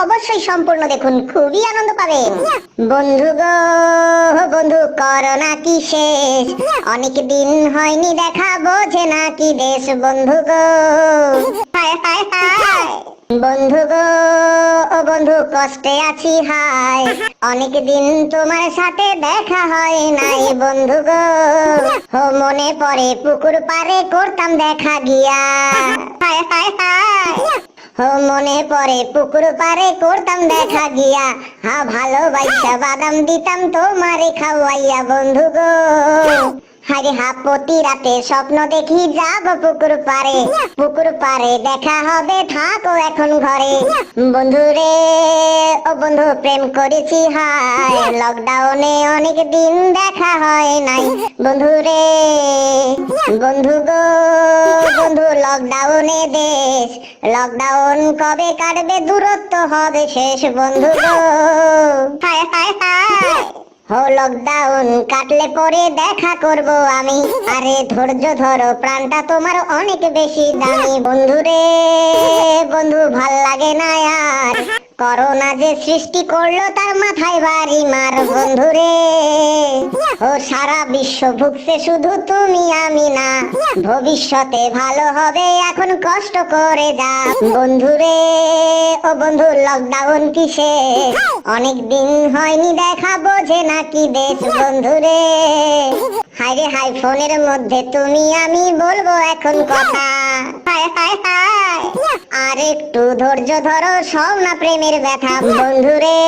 অবশ্যই সম্পূর্ণ দেখুন, খুবই আনন্দ পাবেন। বন্ধু গো বন্ধু, করোনা কি শেষ? অনেক দিন হয়নি দেখা, বোঝে না কি দেশ। বন্ধু গো হায় হায় হায়, বন্ধু গো ও বন্ধু, কষ্টে আছি হায়। অনেক দিন তোমার সাথে দেখা হয় নাই। বন্ধু গো মনে পড়ে পুকুর পাড়ে করতাম দেখা গিয়া। হায় হায় হায়, মনে পড়ে পুকুর পাড়ে করতাম দেখা গিয়া। ভালোবাসা বাদাম দিতাম তোমারে খাওয়াইয়া। বন্ধু গো হারে প্রতি রাতে স্বপ্ন দেখি যাব পুকুর পাড়ে। পুকুর পাড়ে দেখা হবে, থাকো এখন ঘরে। বন্ধু রে ও বন্ধু, প্রেম করেছি হায়। লকডাউনে অনেক দিন দেখা হয় নাই। বন্ধু রে বন্ধু গো বন্ধু, লকডাউনে দেশ। লকডাউন কবে কাটবে, দূরত্ব হবে শেষ। বন্ধু গো হায় হায় হায়, লকডাউন কাটলে পরে দেখা করব আমি। আরে ধৈর্য ধরো, প্রাণটা তোমার অনেক বেশি দামি। বন্ধু রে বন্ধু, ভাল লাগে না আর। করোনা যে সৃষ্টি করলো, তার মাথায় বাড়ি মার। বন্ধু রে সারা বিশ্ব ভুগছে, শুধু তুমি আমি না। ভবিষ্যতে ভালো হবে, এখন কষ্ট করে যা। বন্ধু রে ও বন্ধু, লকডাউন কি শেষ? অনেক দিন হয়নি দেখা, বোঝে না কি দেশ। বন্ধু রে হায় রে হায়, ফোনের মধ্যে তুমি আমি বলবো এখন কথা। হায় হায় হায়, আর একটু ধৈর্য ধরো, সব না প্রেমের ব্যথা। বন্ধু রে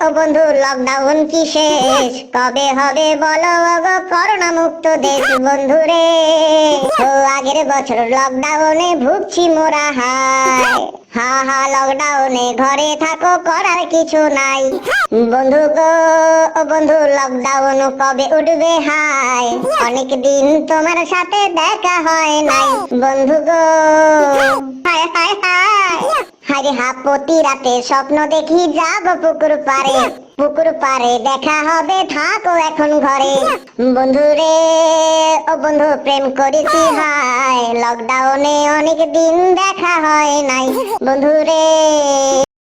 ও বন্ধু, লকডাউন কি শেষ? কবে হবে বলো গো করোনা মুক্ত দেশ। বন্ধু রে আগের বছর লকডাউনে ভুগছি মোরা হায়। হা হা, লকডাউনে ঘরে থাকো, করার কিছু নাই। বন্ধু গো ও বন্ধু, লকডাউন কবে উঠবে হায়? অনেক দিন তোমার সাথে দেখা হয় নাই। বন্ধু গো হায় হায় হায়, হায় প্রতি রাতে স্বপ্ন দেখি যাব পুকুর পাড়ে। পুকুর পাড়ে দেখা হবে, থাকো এখন ঘরে। বন্ধু রে ও বন্ধু, প্রেম করেছি হায়। লকডাউনে অনেক দিন দেখা হয় নাই। বন্ধু রে।